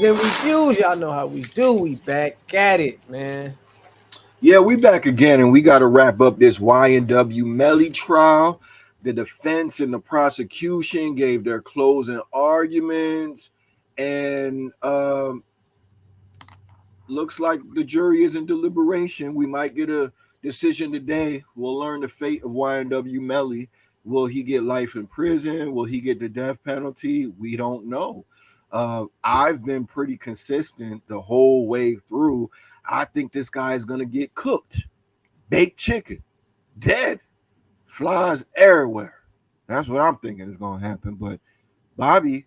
and refuse. Y'all know how we do. We back at it, man. Yeah, we back again, and we got to wrap up this YNW Melly trial. The defense and the prosecution gave their closing arguments, and looks like the jury is in deliberation. We might get a decision today. We'll learn the fate of YNW Melly. Will he get life in prison? Will he get the death penalty? We don't know. I've been pretty consistent the whole way through. I think this guy is going to get cooked, baked chicken, dead, flies everywhere. That's what I'm thinking is going to happen. But Bobby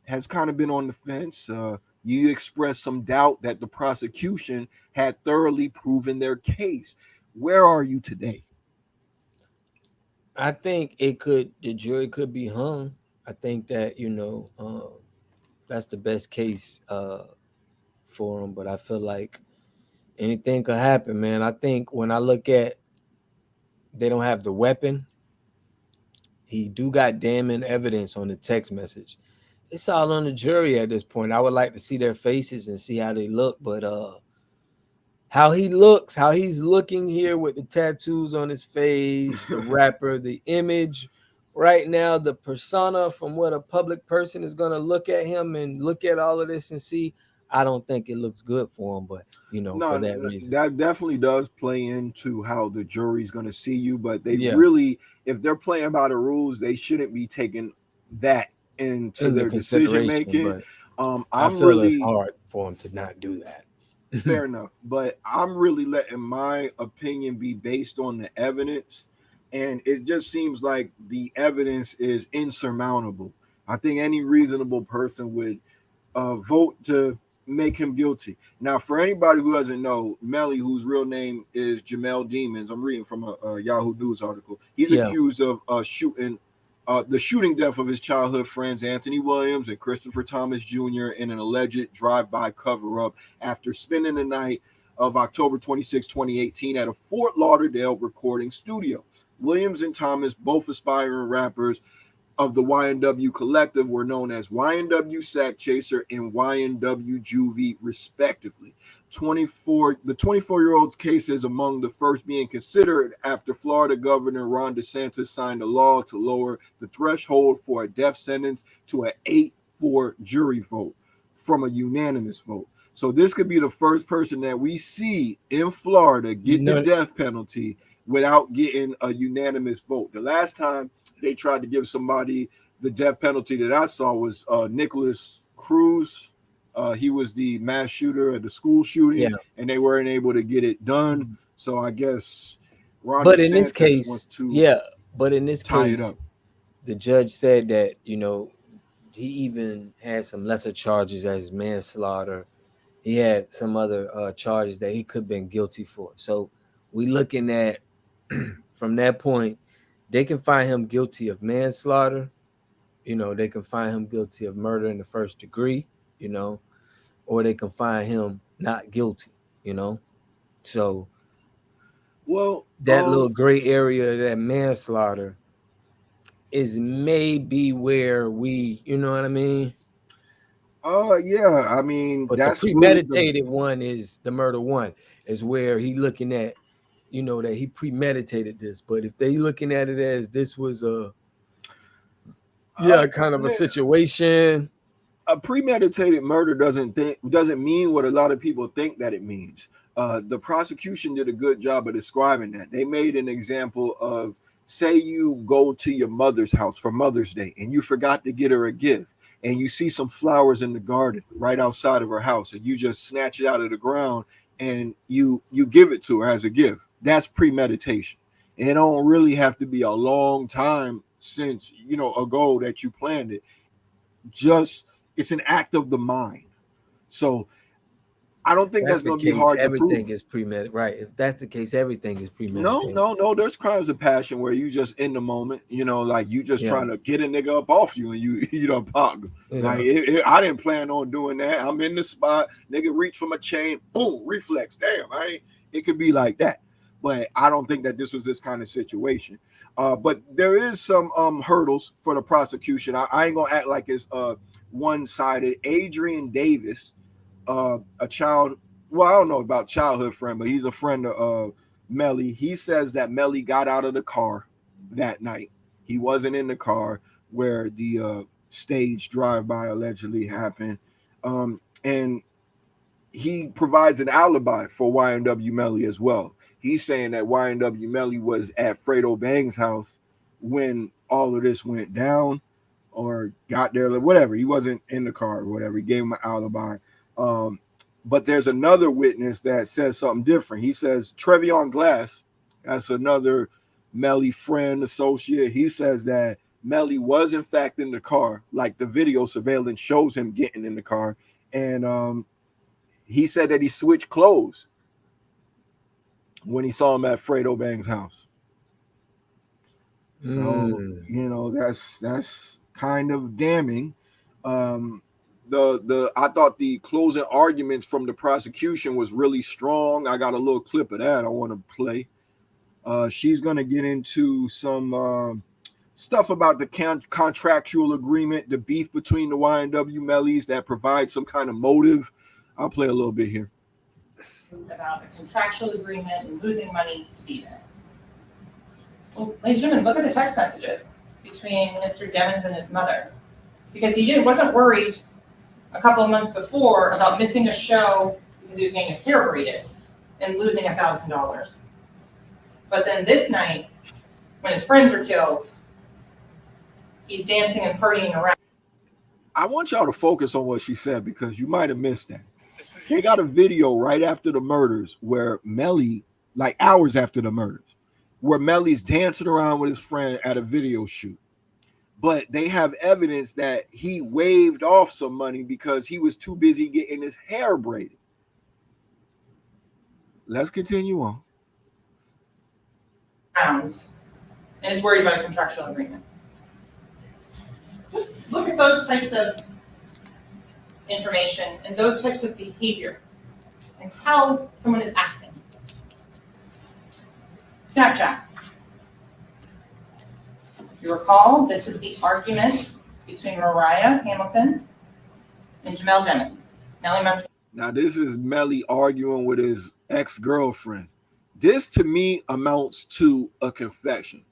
has kind of been on the fence. You expressed some doubt that the prosecution had thoroughly proven their case. Where are you today? I think the jury could be hung. I think that, that's the best case for him. But I feel like anything could happen, man. I think when I look at, they don't have the weapon. He do got damning evidence on the text message. It's all on the jury at this point. I would like to see their faces and see how they look, but how he's looking here with the tattoos on his face, the rapper, the image right now, the persona from what a public person is going to look at him and look at all of this and see. I don't think it looks good for him, but for that reason, that definitely does play into how the jury's going to see you. But they really, if they're playing by the rules, they shouldn't be taking that into their decision making. I feel really, it's hard for them to not do that. Fair enough, but I'm really letting my opinion be based on the evidence, and it just seems like the evidence is insurmountable. I think any reasonable person would vote to make him guilty. Now, for anybody who doesn't know, Melly, whose real name is Jamel Demons, I'm reading from a Yahoo News article. He's accused of the shooting death of his childhood friends Anthony Williams and Christopher Thomas Jr. in an alleged drive-by cover-up after spending the night of October 26, 2018 at a Fort Lauderdale recording studio. Williams and Thomas, both aspiring rappers of the YNW collective, were known as YNW Sack Chaser and YNW Juvie, respectively. The 24-year-old's case is among the first being considered after Florida Governor Ron DeSantis signed a law to lower the threshold for a death sentence to an 8-4 jury vote from a unanimous vote. So this could be the first person that we see in Florida get the death penalty without getting a unanimous vote. The last time they tried to give somebody the death penalty that I saw was Nicholas Cruz. He was the mass shooter at the school shooting, and they weren't able to get it done. So I guess Ron DeSantis in this case, wants to tie it up. The judge said that, he even had some lesser charges as manslaughter. He had some other charges that he could have been guilty for. So we looking at, from that point, they can find him guilty of manslaughter. They can find him guilty of murder in the first degree, or they can find him not guilty, So, that little gray area, that manslaughter, is maybe where we, you know what I mean? Yeah, I mean, but that's the premeditated one is the murder one, is where he looking at, that he premeditated this. But if they looking at it as this was a kind of a situation, a premeditated murder doesn't mean what a lot of people think that it means. The prosecution did a good job of describing that. They made an example of, say you go to your mother's house for Mother's Day and you forgot to get her a gift, and you see some flowers in the garden right outside of her house, and you just snatch it out of the ground and you give it to her as a gift. That's premeditation. It don't really have to be a long time since ago that you planned it. Just it's an act of the mind. So I don't think that's going to be hard to prove. Everything is premeditated, right? If that's the case, everything is premeditated. No. There's crimes of passion where you just in the moment, like you just trying to get a nigga up off you and you don't pop. Like I didn't plan on doing that. I'm in the spot, nigga reach for my chain, boom, reflex. Damn, it could be like that. But I don't think that this was this kind of situation. But there is some hurdles for the prosecution. I ain't gonna act like it's one-sided. Adrian Davis, a child, well, I don't know about childhood friend, but he's a friend of Melly. He says that Melly got out of the car that night. He wasn't in the car where the stage drive-by allegedly happened. And he provides an alibi for YNW Melly as well. He's saying that YNW Melly was at Fredo Bang's house when all of this went down, or got there, whatever. He wasn't in the car or whatever. He gave him an alibi. But there's another witness that says something different. He says Trevion Glass, that's another Melly friend, associate. He says that Melly was in fact in the car, like the video surveillance shows him getting in the car. And he said that he switched clothes when he saw him at Fredo Bang's house. So, you know, that's kind of damning. I thought the closing arguments from the prosecution was really strong. I got a little clip of that I want to play. She's going to get into some stuff about the contractual agreement, the beef between the YNW Mellys that provides some kind of motive. I'll play a little bit here. About a contractual agreement and losing money to be there. Well, ladies and gentlemen, look at the text messages between Mr. Devins and his mother, because he wasn't worried a couple of months before about missing a show because he was getting his hair braided and losing $1,000. But then this night, when his friends are killed, he's dancing and partying around. I want y'all to focus on what she said, because you might have missed that. They got a video right after the murders where Melly, like hours after the murders, where Melly's dancing around with his friend at a video shoot. But they have evidence that he waved off some money because he was too busy getting his hair braided. Let's continue on. And is worried about a contractual agreement. Just look at those types of information and those types of behavior and how someone is acting. Snapchat. You recall, this is the argument between Mariah Hamilton and Jamel Demons. Melly Munson. Now, this is Melly arguing with his ex-girlfriend. This, to me, amounts to a confession.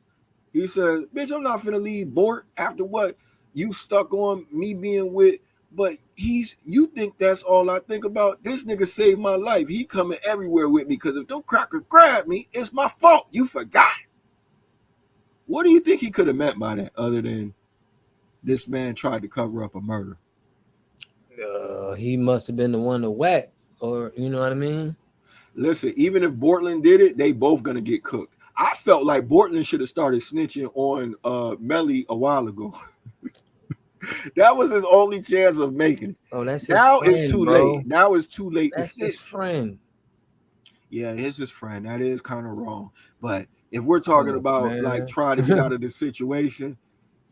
He says, bitch, I'm not finna leave Bort after what you stuck on me being with. But you think that's all I think about? This nigga saved my life. He coming everywhere with me, because if them crackers grab me, it's my fault. You forgot. What do you think he could have meant by that, other than this man tried to cover up a murder? He must have been the one to whack, or you know what I mean? Listen, even if Bortland did it, they both gonna get cooked. I felt like Bortland should have started snitching on Melly a while ago. That was his only chance of making it. Oh, that's now his friend, it's too bro. late. Now it's too late. That's to his snitch. friend. Yeah, it's his friend. That is kind of wrong. But if we're talking about like trying to get out of the situation,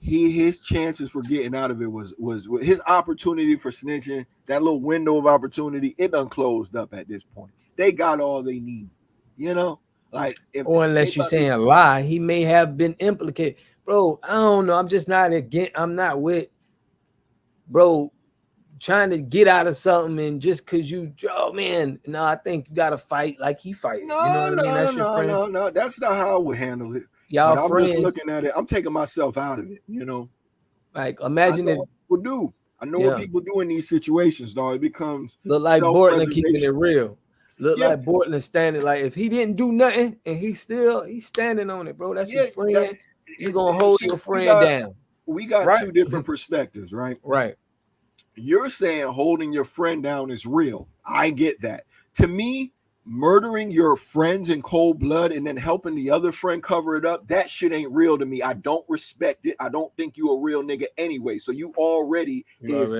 his chances for getting out of it was his opportunity for snitching. That little window of opportunity, it done closed up at this point. They got all they need, you know. Like, if or unless you're saying a lie, he may have been implicated, bro. I don't know. I'm just not again. I'm not with, bro, trying to get out of something and just because you, oh man, no, I think you got to fight like he fights. No, you know what I mean? No. That's not how I would handle it. Y'all but friends. I'm just looking at it. I'm taking myself out of it, you know. Like, imagine if people do. I know what people do in these situations, dog. It becomes look like Bortland keeping it real. Look like Bortland standing, like if he didn't do nothing and he's standing on it, bro. That's his friend. You're gonna hold your friend down. We got two different perspectives, right? Right. You're saying holding your friend down is real. I get that. To me, murdering your friends in cold blood and then helping the other friend cover it up, that shit ain't real to me. I don't respect it. I don't think you a real nigga anyway. So you already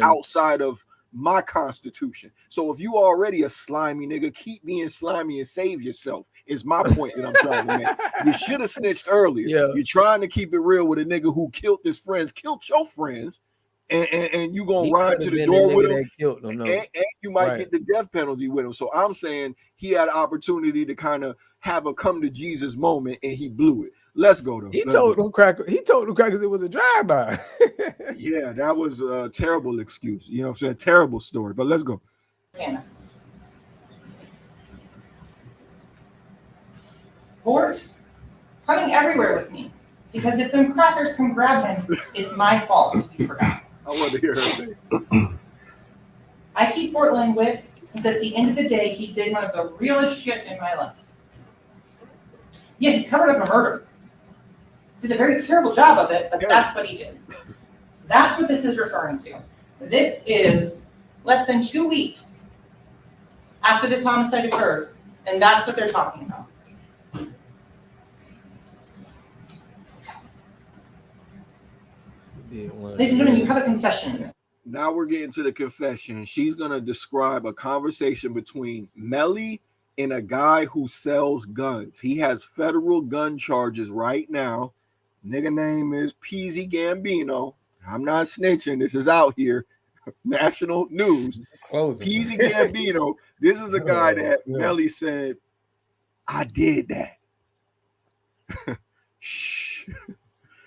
outside of my constitution. So if you already a slimy nigga, keep being slimy and save yourself is my point that I'm trying to make. You should have snitched earlier. You're trying to keep it real with a nigga who killed his friends, killed your friends, and you gonna ride to the door with him, and you might get the death penalty with him. So I'm saying he had an opportunity to kind of have a come to Jesus moment and he blew it. Let's go though. He Let's told go. them crackers. He told them crackers it was a drive-by. Yeah, that was a terrible excuse. You know what I'm saying? Terrible story. But let's go. Bort coming everywhere with me. Because if them crackers come grab him, it's my fault. You forgot. I want to hear her say. I keep Portland with because at the end of the day, he did one of the realest shit in my life. Yeah, he covered up a murder. Did a very terrible job of it, but that's what he did. That's what this is referring to. This is less than 2 weeks after this homicide occurs, and that's what they're talking about. Ladies and gentlemen, you have a confession in this. Now we're getting to the confession. She's going to describe a conversation between Melly and a guy who sells guns. He has federal gun charges right now. Nigga name is Peasy Gambino. I'm not snitching. This is out here. National news. Peasy Gambino. This is the guy that Melly said, I did that. Shh.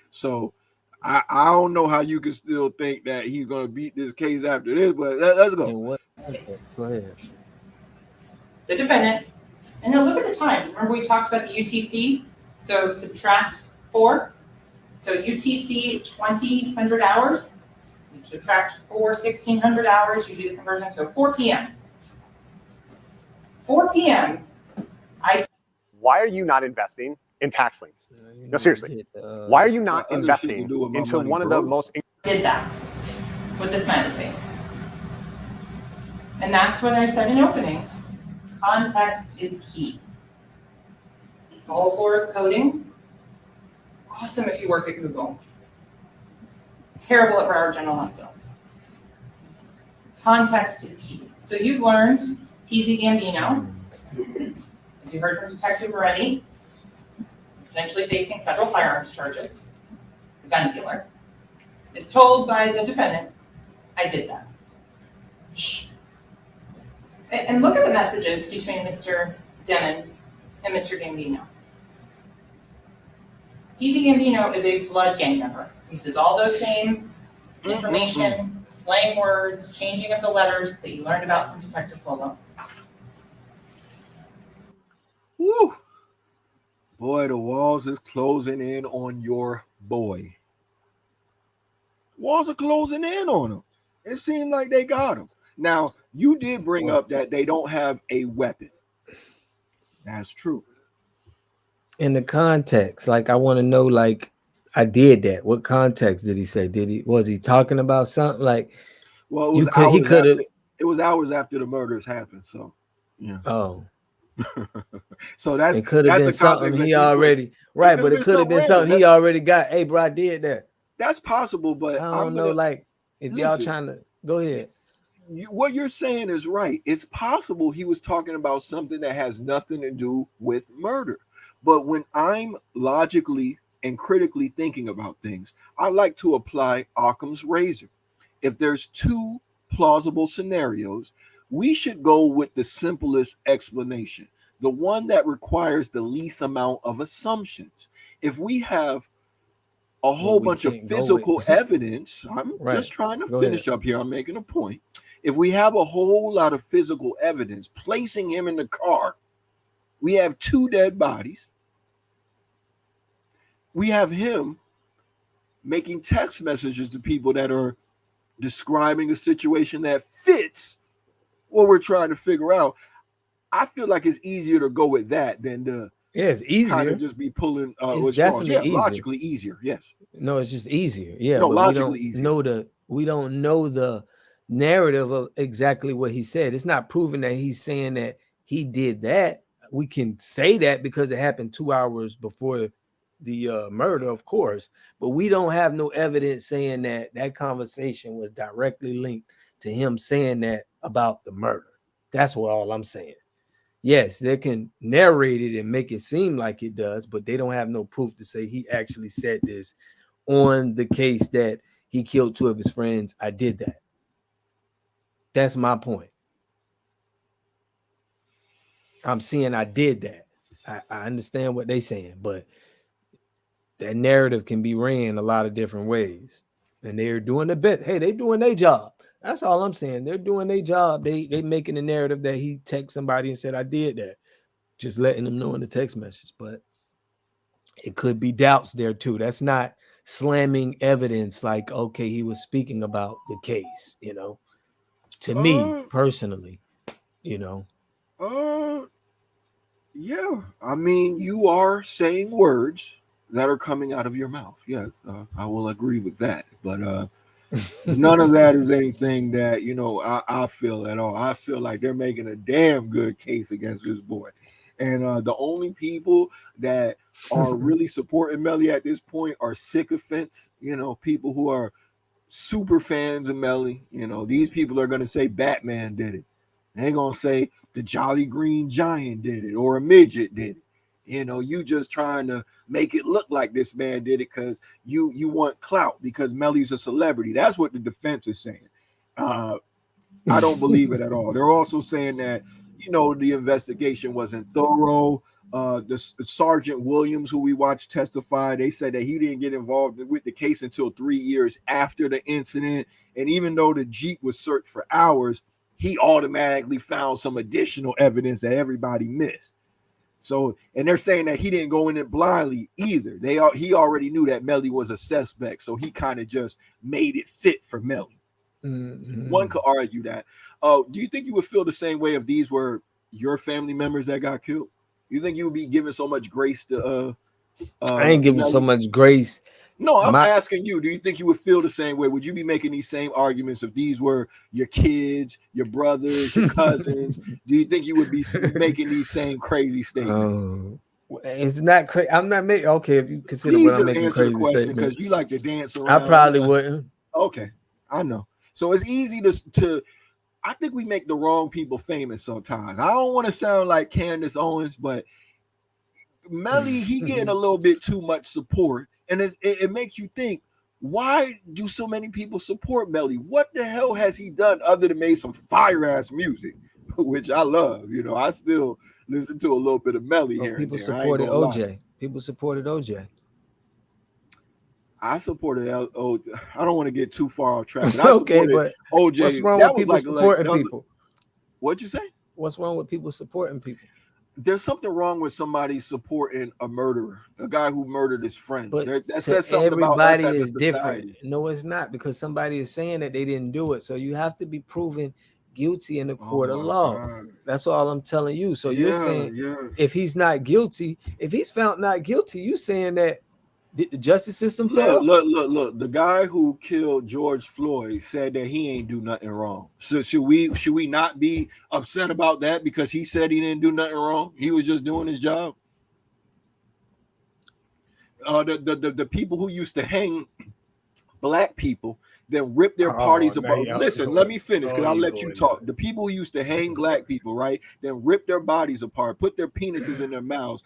So I don't know how you can still think that he's going to beat this case after this, but let's go. Go ahead. The defendant, and now look at the time. Remember we talked about the UTC? So subtract 4. So UTC 2,000 hours. You subtract 4, 1,600 hours. You do the conversion. So 4 p.m. 4 p.m. Why are you not investing in tax liens? No, seriously. Why are you not investing into one of the most... Did that with the smiley face. And that's what I said in opening. Context is key. The whole floor is coding. Awesome if you work at Google. Terrible at Broward General Hospital. Context is key. So you've learned Peasy Gambino, as you heard from Detective Moretti, is potentially facing federal firearms charges, the gun dealer, is told by the defendant, I did that. Shh. And look at the messages between Mr. Demons and Mr. Gambino. Peasy Gambino is a blood gang member. He uses all those same information, slang words, changing of the letters that you learned about from Detective Polo. Woo! Boy, the walls is closing in on your boy. Walls are closing in on him. It seemed like they got him. Now, you did bring up that they don't have a weapon. That's true. In the context, like I want to know, like I did that. What context did he say? Was he talking about something like? Well, it was hours after the murders happened. So, yeah. Oh. So that's it could have been something he already right, but it could have been something he already got. Hey, bro, I did that. That's possible, but I don't know. Like if y'all trying to go ahead. What you're saying is right. It's possible he was talking about something that has nothing to do with murder. But when I'm logically and critically thinking about things, I like to apply Occam's razor. If there's 2 plausible scenarios, we should go with the simplest explanation, the one that requires the least amount of assumptions. If we have a whole bunch of physical evidence, I'm just trying to finish up here. I'm making a point. If we have a whole lot of physical evidence placing him in the car, we have 2 dead bodies. We have him making text messages to people that are describing a situation that fits what we're trying to figure out. I feel like it's easier to go with that than to it's easier. Kind of just be pulling it's definitely easier. Logically easier. Yes. No, it's just easier. Yeah. No, but logically easier. We don't know the narrative of exactly what he said. It's not proving that he's saying that he did that. We can say that because it happened 2 hours before the murder, of course, but we don't have no evidence saying that that conversation was directly linked to him saying that about the murder. That's what all I'm saying. Yes, they can narrate it and make it seem like it does, but they don't have no proof to say he actually said this on the case that he killed 2 of his friends. I did that. That's my point. I'm seeing I did that. I understand what they're saying, but that narrative can be ran a lot of different ways. And they're doing the best. Hey, they doing their job. That's all I'm saying. They're doing their job. They making the narrative that he texted somebody and said, I did that. Just letting them know in the text message. But it could be doubts there too. That's not slamming evidence like, okay, he was speaking about the case, you know. To me, personally, you know. Yeah. I mean, you are saying words that are coming out of your mouth. Yeah, I will agree with that. But none of that is anything that, you know, I feel at all. I feel like they're making a damn good case against this boy. And the only people that are really supporting Melly at this point are sycophants, you know, people who are super fans of Melly. You know, these people are going to say Batman did it. They ain't going to say the Jolly Green Giant did it or a midget did it. You know, you just trying to make it look like this man did it because you want clout because Melly's a celebrity. That's what the defense is saying. I don't believe it at all. They're also saying that, you know, the investigation wasn't thorough. The Sergeant Williams, who we watched testify, they said that he didn't get involved with the case until 3 years after the incident. And even though the Jeep was searched for hours, he automatically found some additional evidence that everybody missed. So, and they're saying that he didn't go in it blindly either. He already knew that Melly was a suspect, so he kind of just made it fit for Melly. Mm-hmm. One could argue that. Do you think you would feel the same way if these were your family members that got killed? You think you would be giving so much grace to I ain't giving so much grace. No, I'm asking you, do you think you would feel the same way? Would you be making these same arguments if these were your kids, your brothers, your cousins? Do you think you would be making these same crazy statements? It's not crazy. I'm not making, okay, if you consider what I'm making crazy statements. Because you like to dance around. I probably wouldn't. Okay, I know. So it's easy to I think we make the wrong people famous sometimes. I don't want to sound like Candace Owens, but Melly, he getting a little bit too much support. And it makes you think, why do so many people support Melly? What the hell has he done other than made some fire-ass music, which I love? You know, I still listen to a little bit of Melly here. People supported OJ. People supported OJ. I supported OJ. I don't want to get too far off track. But I supported but OJ. What's wrong with people supporting people? What'd you say? What's wrong with people supporting people? There's something wrong with somebody supporting a murderer, a guy who murdered his friend. But that says something everybody about us is different. No, it's not, because somebody is saying that they didn't do it. So you have to be proven guilty in the court of law. God. That's all I'm telling you. So you're saying if he's not guilty, if he's found not guilty, you saying that did the justice system fail? Look. The guy who killed George Floyd said that he ain't do nothing wrong. So should we not be upset about that because he said he didn't do nothing wrong? He was just doing his job. The people who used to hang black people, then rip their parties apart. Listen, let me finish because I'll let you talk. The people who used to hang black people, right? Then rip their bodies apart, put their penises in their mouths,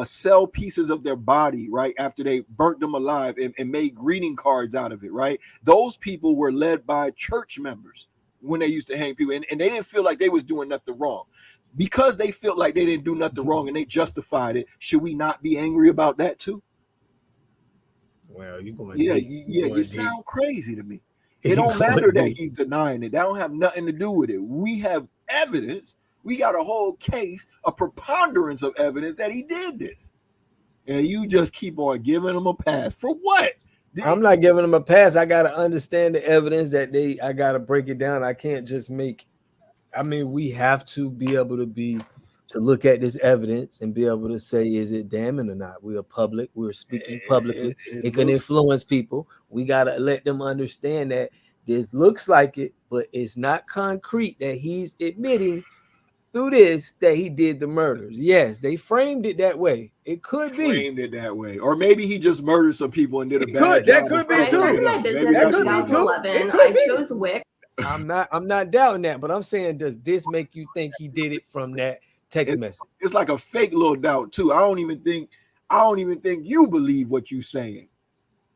sell pieces of their body, right? After they burnt them alive and made greeting cards out of it, right? Those people were led by church members when they used to hang people, and they didn't feel like they was doing nothing wrong. Because they felt like they didn't do nothing wrong and they justified it, should we not be angry about that too? Well, you going you sound crazy to me. It don't matter that he's denying it. That don't have nothing to do with it. We have evidence. We got a whole case, a preponderance of evidence that he did this. And you just keep on giving him a pass. For what? I'm not giving him a pass. I got to understand the evidence that I got to break it down. I can't just we have to be able to look at this evidence and be able to say, is it damning or not? We are public. We're speaking publicly. It can influence people. We got to let them understand that this looks like it, but it's not concrete that he's admitting through this that he did the murders. Yes, they framed it that way. It could be. Framed it that way. Or maybe he just murdered some people and did a bad job. That could be too. I started my business in 2011. I chose Wick. I'm not doubting that, but I'm saying, does this make you think he did it from that text message? It's like a fake little doubt too. I don't even think you believe what you're saying.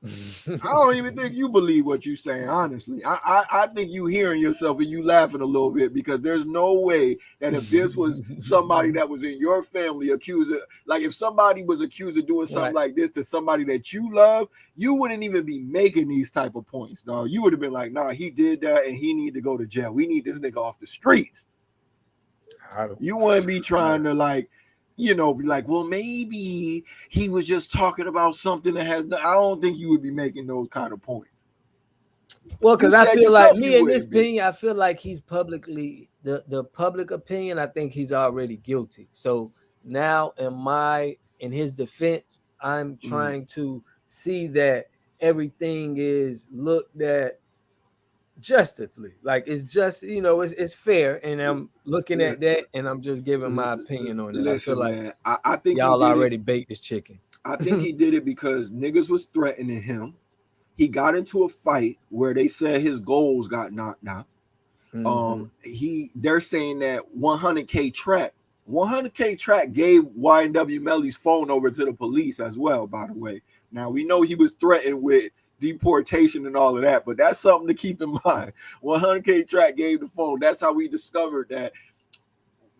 I don't even think you believe what you're saying, honestly. I think you hearing yourself and you laughing a little bit, because there's no way that if this was somebody that was in your family accused of, like if somebody was accused of doing something like this to somebody that you love, you wouldn't even be making these type of points, dog. You would have been like, nah, he did that and he need to go to jail. We need this nigga off the streets. You wouldn't be trying to like, be like, well, maybe he was just talking about something that has. I don't think you would be making those kind of points. Well, because I feel like me in this opinion, I feel like he's publicly the public opinion. I think he's already guilty. So now, in his defense, I'm trying to see that everything is looked at justly, like it's just it's fair, and I'm looking at that and I'm just giving my opinion on it. Listen, I feel man, like I think y'all already baked this chicken. I think he did it because niggas was threatening him. He got into a fight where they said his goals got knocked out. They're saying that 100K track gave YNW Melly's phone over to the police as well, by the way. Now we know he was threatened with deportation and all of that, but that's something to keep in mind. 100K track gave the phone. That's how we discovered that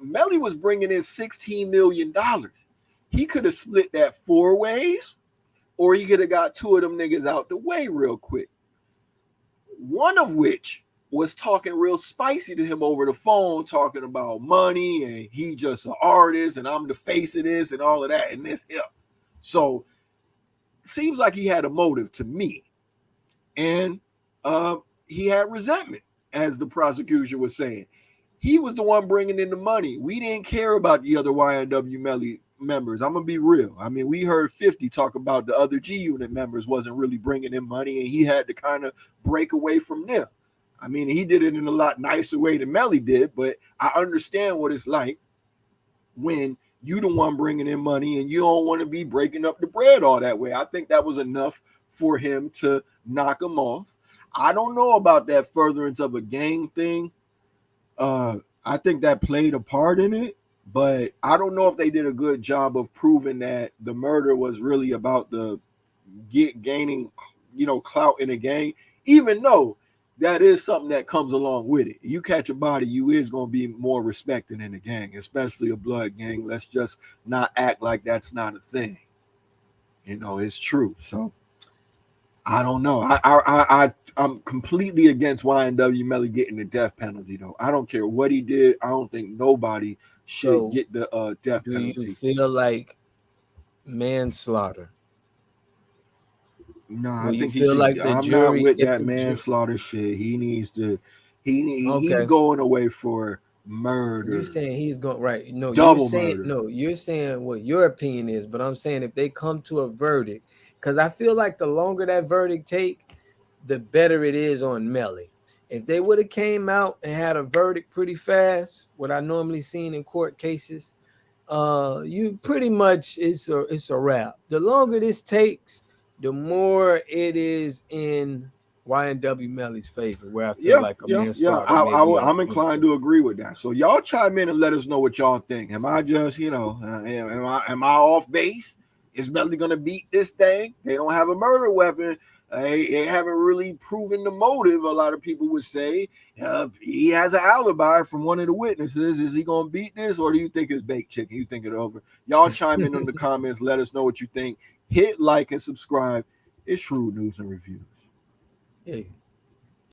Melly was bringing in $16 million. He could have split that 4 ways, or he could have got 2 of them niggas out the way real quick. One of which was talking real spicy to him over the phone, talking about money and he just an artist and I'm the face of this and all of that and this here. So seems like he had a motive to me. And he had resentment, as the prosecution was saying. He was the one bringing in the money. We didn't care about the other YNW Melly members. I'm going to be real. I mean, we heard 50 talk about the other G Unit members wasn't really bringing in money, and he had to kind of break away from them. I mean, he did it in a lot nicer way than Melly did, but I understand what it's like when you the one bringing in money and you don't want to be breaking up the bread all that way. I think that was enough for him to knock him off. I don't know about that furtherance of a gang thing. I think that played a part in it, but I don't know if they did a good job of proving that the murder was really about the gaining, clout in a gang, even though that is something that comes along with it. You catch a body, you is going to be more respected in a gang, especially a blood gang. Let's just not act like that's not a thing. It's true. So I don't know. I'm completely against YNW Melly getting the death penalty, though. I don't care what he did. I don't think nobody should get the death penalty. Do you feel like manslaughter? No, I think he should. Like I'm not with that manslaughter shit. He needs to. He's going away for murder. You're saying he's going right? No, double murder. No, you're saying what your opinion is, but I'm saying if they come to a verdict, because I feel like the longer that verdict take, the better it is on Melly. If they would have came out and had a verdict pretty fast, what I normally seen in court cases, you pretty much it's a wrap. The longer this takes, the more it is in YNW Melly's favor, where I feel like a manslaughter. I'm inclined to agree with that. So y'all chime in and let us know what y'all think. Am I just, am I off base? Is Melly gonna beat this thing? They don't have a murder weapon. They haven't really proven the motive. A lot of people would say he has an alibi from one of the witnesses. Is he gonna beat this, or do you think it's baked chicken? You think it over? Y'all chime in the comments. Let us know what you think. Hit like and subscribe. It's Shrewd News and Reviews. Hey.